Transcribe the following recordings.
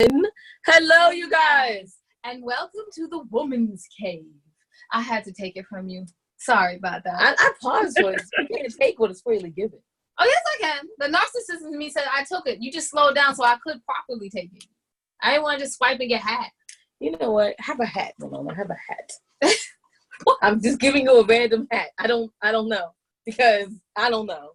Hello, you guys. And welcome to the Woman's Cave. I had to take it from you. Sorry about that. I paused for it. You can't take what is freely given. Oh, yes, I can. The narcissist in me said I took it. You just slowed down so I could properly take it. I didn't want to just swipe and get hacked. You know what? Have a hat, Ramona. Have a hat. I'm just giving you a random hat. I don't know. Because I don't know.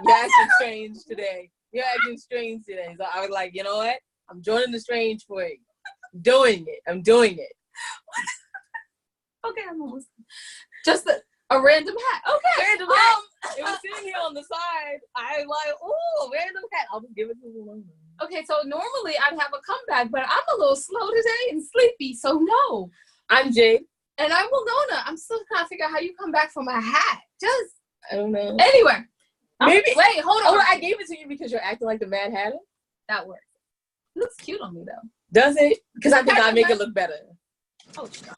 You're acting strange today. So I was like, you know what? I'm joining the strange for you. I'm doing it. Okay, I'm almost. Just a random hat. Okay. Random hat. It was sitting here on the side. I was like, oh, random hat. I'll just give it to you. Okay, so normally I'd have a comeback, but I'm a little slow today and sleepy, so no. I'm Jade. And I'm Winona. I'm still trying to figure out how you come back from a hat. I don't know. Anyway. Maybe. Wait, hold on. Oh, I gave it to you because you're acting like the Mad Hatter? That works. It looks cute on me, though. Does it? Because I think I make it look better. Oh, gosh.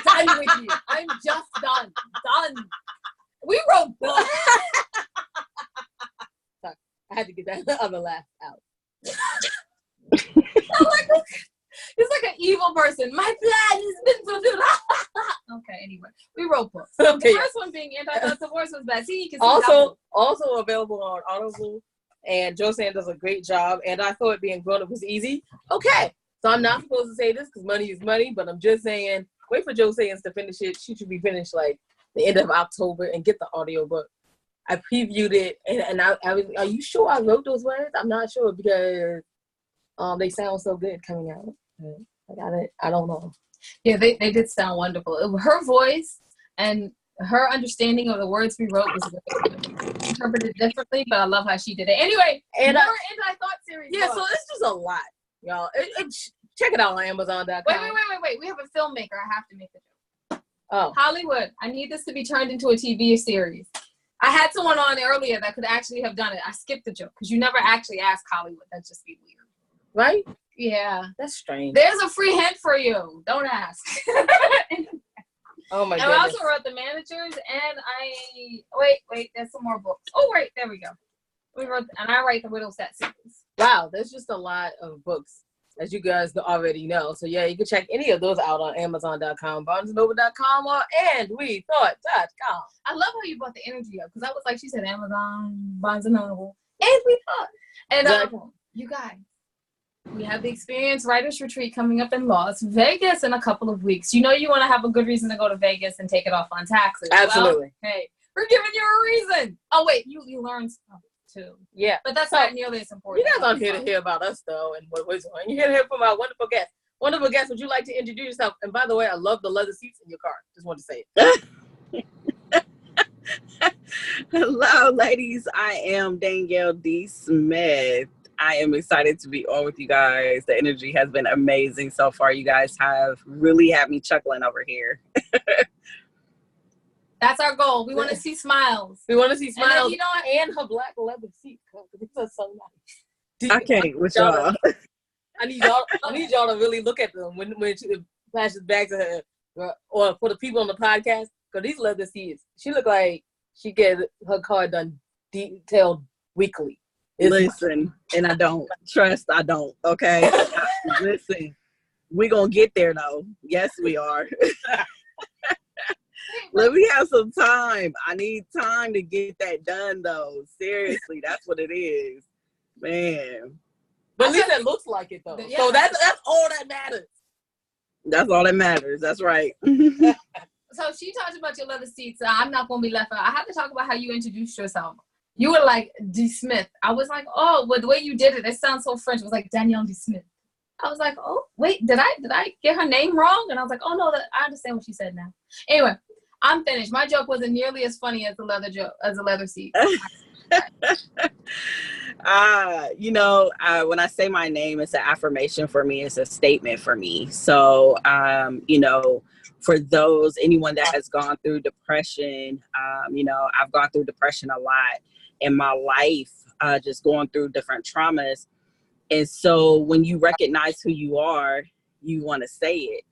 I'm done with you. I'm just done. Done. We wrote books. Sorry. I had to get that other laugh out. It's like an evil person. My plan has been fulfilled. Okay, anyway. We wrote books. Okay. The first one being Anti-Divorce was bad. See, you can see also available on Audible. And Josanne does a great job. And I thought being grown up was easy. Okay. So I'm not supposed to say this because money is money. But I'm just saying, wait for Josanne to finish it. She should be finished like the end of October and get the audiobook. I previewed it. And I was, are you sure I wrote those words? I'm not sure because they sound so good coming out. I don't know. Yeah, they did sound wonderful. Her voice and her understanding of the words we wrote was interpreted differently, but I love how she did it. Anyway, and more anti-thought series. Yeah, so it's just a lot, y'all. Check it out on Amazon.com. Wait. We have a filmmaker. I have to make the joke. Oh. Hollywood, I need this to be turned into a TV series. I had someone on earlier that could actually have done it. I skipped the joke because you never actually ask Hollywood. That'd just be weird. Right? Yeah. That's strange. There's a free hint for you. Don't ask. Oh my goodness. And I also wrote The Managers, and wait, there's some more books. Oh, wait, there we go. I write the Widow's Set series. Wow, there's just a lot of books, as you guys already know. So yeah, you can check any of those out on Amazon.com, BarnesandNoble.com, or AndWeThought.com. I love how you brought the energy up, because I was like, she said Amazon, Barnes and Noble, and We Thought. And you guys, we have the Experience Writers Retreat coming up in Las Vegas in a couple of weeks. You know you want to have a good reason to go to Vegas and take it off on taxes. Absolutely. Well, hey, we're giving you a reason. Oh, wait, you learned stuff too. Yeah. But that's not nearly as important. You guys aren't here to hear about us, though, and what we're doing. You're here to hear from our wonderful guests. Wonderful guests, would you like to introduce yourself? And by the way, I love the leather seats in your car. Just want to say it. Hello, ladies. I am Danielle D. Smith. I am excited to be on with you guys. The energy has been amazing so far. You guys have really had me chuckling over here. That's our goal. We want to see smiles. We want to see smiles and her black leather seat. These are so nice. I can't with y'all. I need y'all to really look at them when she flashes back to her, or for the people on the podcast. Because these leather seats, she look like she get her car done detailed weekly. Listen, and I don't. Trust, I don't. Okay? Listen, we going to get there, though. Yes, we are. Let me have some time. I need time to get that done, though. Seriously, that's what it is. Man. But at least it looks like it, though. Yeah. So that's all that matters. That's all that matters. That's right. So she talked about your leather seats. I'm not going to be left out. I have to talk about how you introduced yourself. You were like D. Smith. I was like, oh, well, the way you did it sounds so French. It was like Danielle D. Smith. I was like, oh, wait, did I get her name wrong? And I was like, oh no, I understand what she said now. Anyway, I'm finished. My joke wasn't nearly as funny as the leather seat. When I say my name, it's an affirmation for me. It's a statement for me. So, for anyone that has gone through depression, I've gone through depression a lot in my life, just going through different traumas. And so when you recognize who you are, you want to say it.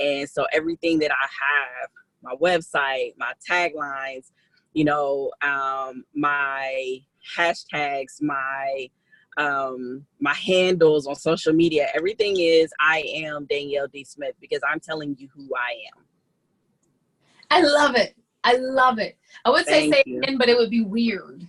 And so everything that I have, my website, my taglines, my hashtags, my my handles on social media, everything is I am Danielle D. Smith, because I'm telling you who I am. I love it. I love it. I would say Thank say you. it again, but it would be weird.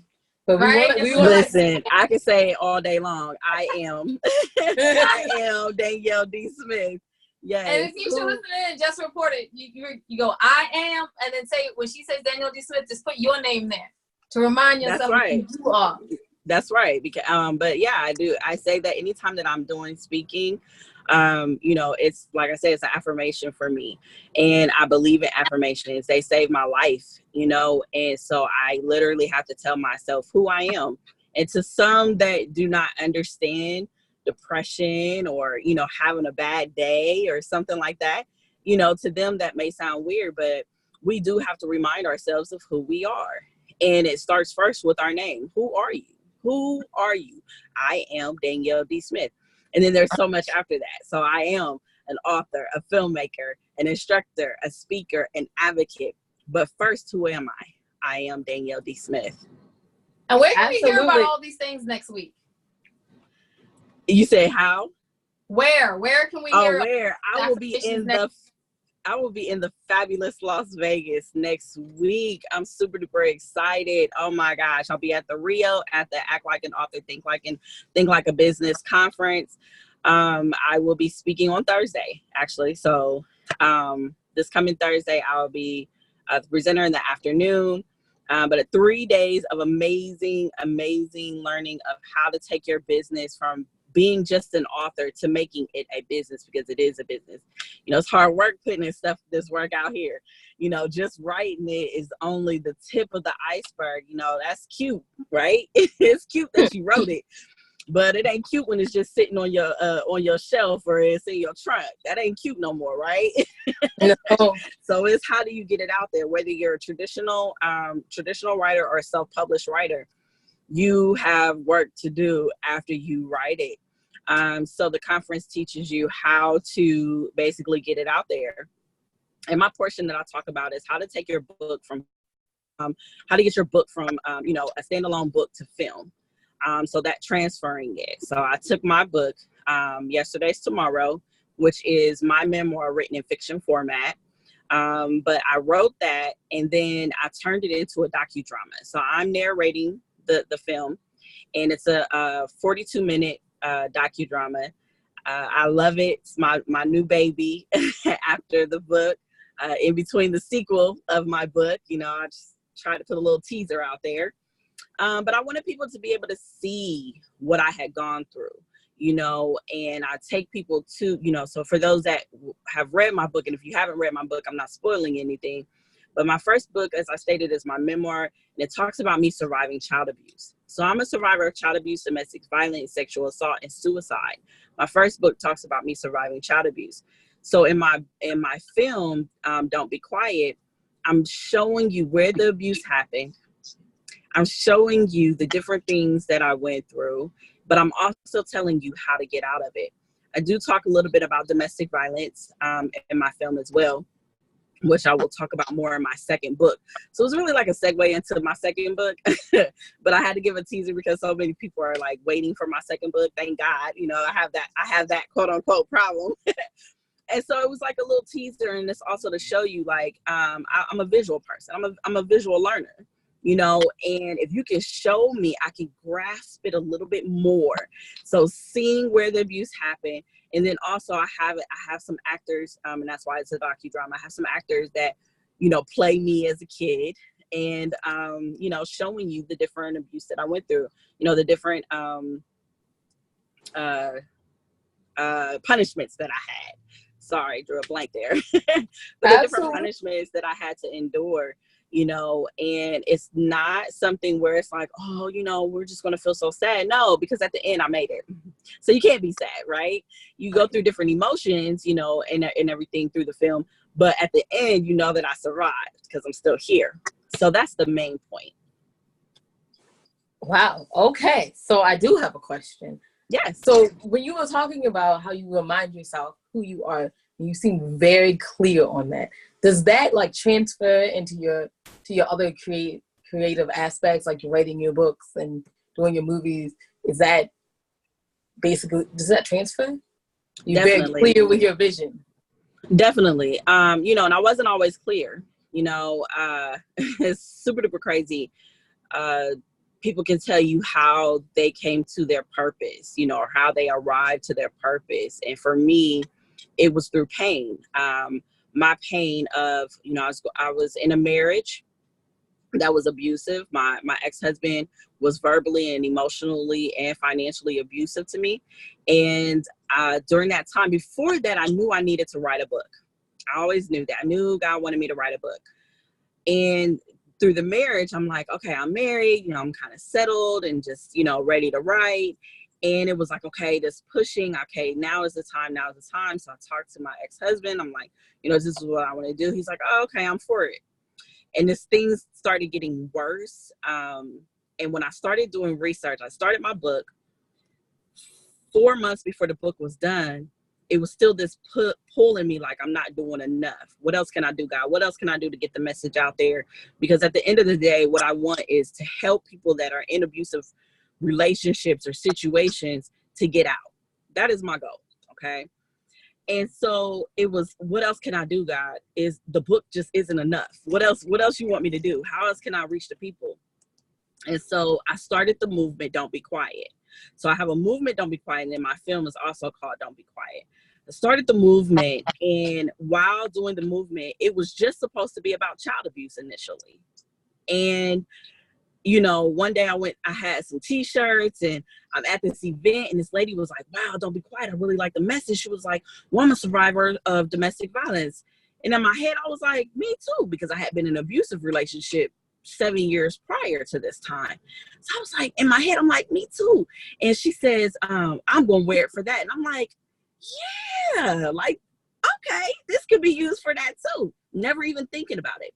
But Right? we want Listen, I can say it all day long. I am. I am Danielle D. Smith. Yes. And if you should listen in, just report it. You go, I am, and then say, when she says Danielle D. Smith, just put your name there to remind yourself That's right. who you are. That's right. Because but yeah, I do. I say that anytime that I'm doing speaking, you know, it's like I said, it's an affirmation for me. And I believe in affirmations. They save my life, you know, and so I literally have to tell myself who I am. And to some that do not understand depression or, you know, having a bad day or something like that, you know, to them that may sound weird, but we do have to remind ourselves of who we are. And it starts first with our name. Who are you? Who are you? I am Danielle D. Smith. And then there's so much after that. So I am an author, a filmmaker, an instructor, a speaker, an advocate. But first, who am I? I am Danielle D. Smith. And where can we hear about all these things next week? You say how? Where? Where can we hear? Where? I will be in the fabulous Las Vegas next week. I'm super duper excited. Oh my gosh. I'll be at the Rio at the Act Like an Author, Think Like a Business conference. I will be speaking on Thursday, actually. So this coming Thursday, I'll be the presenter in the afternoon. But 3 days of amazing learning of how to take your business from being just an author to making it a business, because it is a business. You know, it's hard work putting this work out here. You know, just writing it is only the tip of the iceberg. You know, that's cute, right? It's cute that you wrote it, but it ain't cute when it's just sitting on your shelf or it's in your trunk. That ain't cute no more, right? No. So it's how do you get it out there? Whether you're a traditional writer or a self-published writer, you have work to do after you write it. So the conference teaches you how to basically get it out there. And my portion that I talk about is how to take your book from, how to get your book from, you know, a standalone book to film. So that transferring it. So I took my book, Yesterday's Tomorrow, which is my memoir written in fiction format. But I wrote that and then I turned it into a docudrama. So I'm narrating the film, and it's a 42-minute docudrama. I love it. It's my new baby after the book, in between the sequel of my book. You know, I just tried to put a little teaser out there. But I wanted people to be able to see what I had gone through, you know, and I take people to, you know, so for those that have read my book, and if you haven't read my book, I'm not spoiling anything. But my first book, as I stated, is my memoir, and it talks about me surviving child abuse. So I'm a survivor of child abuse, domestic violence, sexual assault, and suicide. My first book talks about me surviving child abuse. So in my film, Don't Be Quiet, I'm showing you where the abuse happened. I'm showing you the different things that I went through, but I'm also telling you how to get out of it. I do talk a little bit about domestic violence in my film as well, which I will talk about more in my second book. So it's really like a segue into my second book, but I had to give a teaser because so many people are like waiting for my second book. Thank God, you know, I have that quote unquote problem. And so it was like a little teaser, and it's also to show you like, I'm a visual person. I'm a visual learner, you know, and if you can show me, I can grasp it a little bit more. So seeing where the abuse happened. And then also I have some actors, and that's why it's a docudrama. I have some actors that, you know, play me as a kid, and, you know, showing you the different abuse that I went through, you know, the different punishments that I had. Sorry, drew a blank there. But the different punishments that I had to endure, you know, and it's not something where it's like, oh, you know, we're just going to feel so sad. No, because at the end I made it. So you can't be sad, right? You go through different emotions, you know, and everything through the film. But at the end, you know that I survived because I'm still here. So that's the main point. Wow. Okay. So I do have a question. Yes. So when you were talking about how you remind yourself who you are, you seem very clear on that. Does that like transfer into your other creative aspects, like writing your books and doing your movies? Is that basically, does that transfer? You're Definitely. very clear with your vision. Definitely. You know, and I wasn't always clear, you know, it's super duper crazy. People can tell you how they came to their purpose, you know, or how they arrived to their purpose. And for me, it was through pain. My pain of, you know, I was in a marriage that was abusive. My ex-husband was verbally and emotionally and financially abusive to me. And during that time, before that, I knew I needed to write a book. I always knew that. I knew God wanted me to write a book. And through the marriage, I'm like, okay, I'm married, you know, I'm kind of settled and just, you know, ready to write. And it was like, okay, this pushing, okay, now is the time. So I talked to my ex-husband. I'm like, you know, this is what I want to do. He's like, oh, okay, I'm for it. And this things started getting worse. And when I started doing research, I started my book. 4 months before the book was done, it was still this pull in me, like, I'm not doing enough. What else can I do, God? What else can I do to get the message out there? Because at the end of the day, what I want is to help people that are in abusive relationships or situations to get out. That is my goal, okay? And so it was, what else can I do, God? Is the book just isn't enough. What else you want me to do? How else can I reach the people? And so I started the movement, Don't Be Quiet. So I have a movement, Don't Be Quiet, and my film is also called Don't Be Quiet. I started the movement, and while doing the movement, it was just supposed to be about child abuse initially. And, you know, one day I had some t-shirts, and I'm at this event, and this lady was like, wow, don't be quiet. I really like the message. She was like, well, I'm a survivor of domestic violence. And in my head, I was like, me too, because I had been in an abusive relationship 7 years prior to this time. So I was like, in my head, I'm like, me too. And she says, I'm going to wear it for that. And I'm like, yeah, like, okay, this could be used for that too. Never even thinking about it.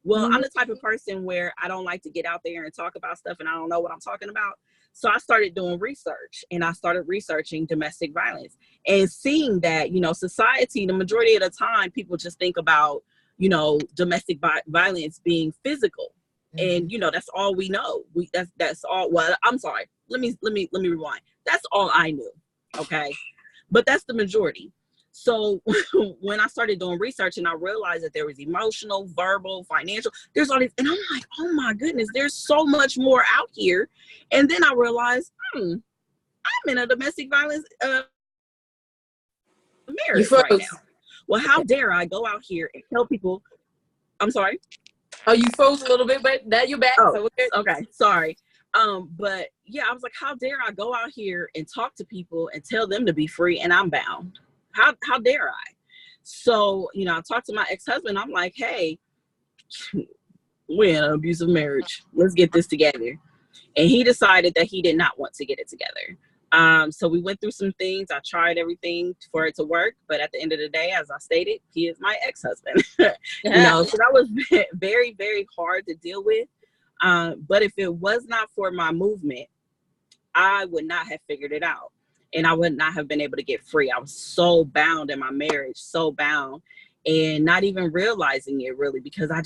Well, I'm the type of person where I don't like to get out there and talk about stuff and I don't know what I'm talking about. So I started doing research, and I started researching domestic violence and seeing that, you know, society, the majority of the time, people just think about, you know, domestic violence being physical. And, you know, that's all we know. That's all. Well, I'm sorry. Let me rewind. That's all I knew. Okay. But that's the majority. So when I started doing research and I realized that there was emotional, verbal, financial, there's all these, and I'm like, oh my goodness, there's so much more out here. And then I realized, I'm in a domestic violence marriage right now. Well, how dare I go out here and tell people, I'm sorry. Oh, you froze a little bit, but now you're back. Oh, okay. Sorry. But yeah, I was like, how dare I go out here and talk to people and tell them to be free and I'm bound? How dare I? So, you know, I talked to my ex-husband. I'm like, hey, we're in an abusive marriage. Let's get this together. And he decided that he did not want to get it together. So we went through some things. I tried everything for it to work. But at the end of the day, as I stated, he is my ex-husband. You know, so that was very, very hard to deal with. But if it was not for my movement, I would not have figured it out. And I would not have been able to get free. I was so bound in my marriage, so bound, and not even realizing it really, because I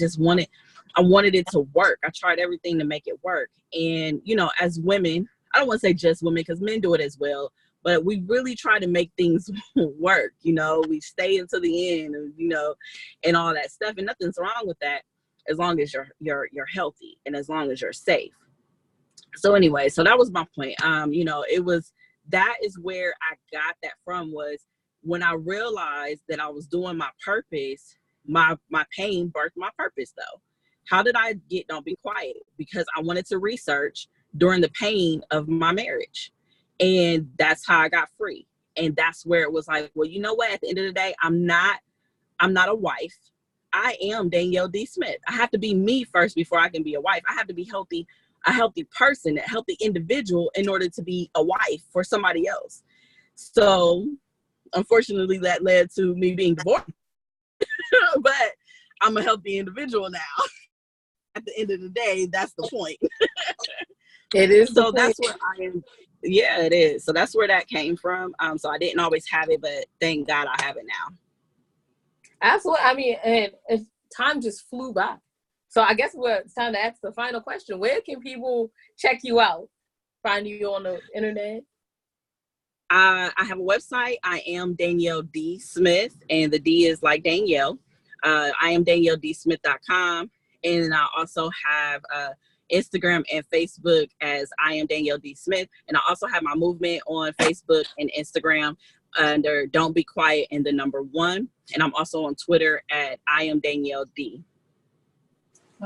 wanted it to work. I tried everything to make it work. And, you know, as women, I don't want to say just women, because men do it as well, but we really try to make things work. You know, we stay until the end, and, you know, and all that stuff. And nothing's wrong with that, as long as you're healthy and as long as you're safe. So anyway, so that was my point. You know, that is where I got that from, was when I realized that I was doing my purpose, my pain birthed my purpose though. How did I get Don't Be Quiet? Because I wanted to research during the pain of my marriage. And that's how I got free. And that's where it was like, well, you know what? At the end of the day, I'm not a wife. I am Danielle D. Smith. I have to be me first before I can be a wife. I have to be a healthy person, a healthy individual in order to be a wife for somebody else. So unfortunately that led to me being divorced, but I'm a healthy individual now. At the end of the day, that's the point. It is. So that's where I am. Yeah, it is. So that's where that came from. So I didn't always have it, but thank God I have it now. Absolutely. I mean, and time just flew by. So I guess it's time to ask the final question. Where can people check you out? Find you on the internet? I have a website. I am Danielle D. Smith, and the D is like Danielle. I am DanielleDSmith.com. And I also have Instagram and Facebook as I am Danielle D. Smith. And I also have my movement on Facebook and Instagram under Don't Be Quiet and the number 1. And I'm also on Twitter at I am Danielle D.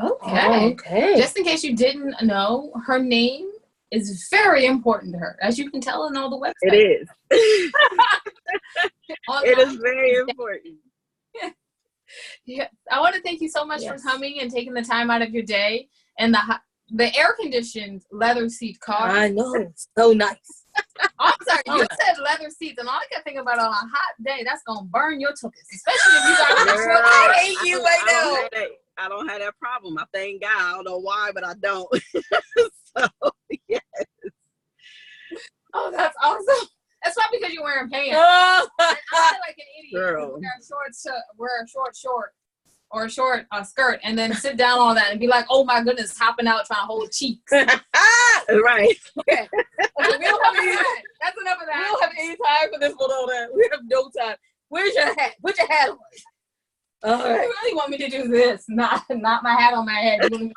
Okay. Okay. Just in case you didn't know, her name is very important to her, as you can tell in all the websites. It is. It is very important. Yeah. I want to thank you so much for coming and taking the time out of your day. And the air-conditioned leather seat car. I know. It's so nice. I'm sorry, you said leather seats, and all I can think about on a hot day, that's going to burn your tuchus. Especially if you got a short. I hate you right now. I don't have that problem. I thank God. I don't know why, but I don't. So, yes. Oh, that's awesome. That's probably because you're wearing pants. Oh. I feel like an idiot. Girl. Wear a short or a short skirt and then sit down on that and be like, oh my goodness, hopping out trying to hold cheeks. Right. Okay. We don't have any time. That's enough of that. We don't have any time for this one on that. We have no time. Where's your hat? Put your hat on. All You right. really want me to do this, not my hat on my head. You're gonna be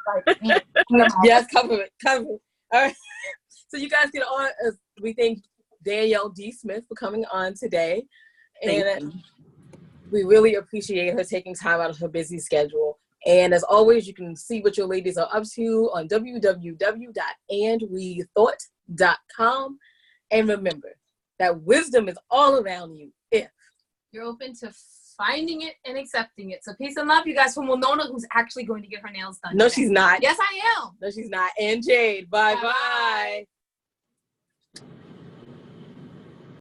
like, Yes, cover it. All right. So you guys get on. We thank Danielle D. Smith for coming on today. And we really appreciate her taking time out of her busy schedule. And as always, you can see what your ladies are up to on www.andwethought.com. And remember that wisdom is all around you if you're open to finding it and accepting it. So peace and love, you guys, from Winona, who's actually going to get her nails done. No, today. she's not. Yes, I am. No, she's not. And Jade, bye-bye.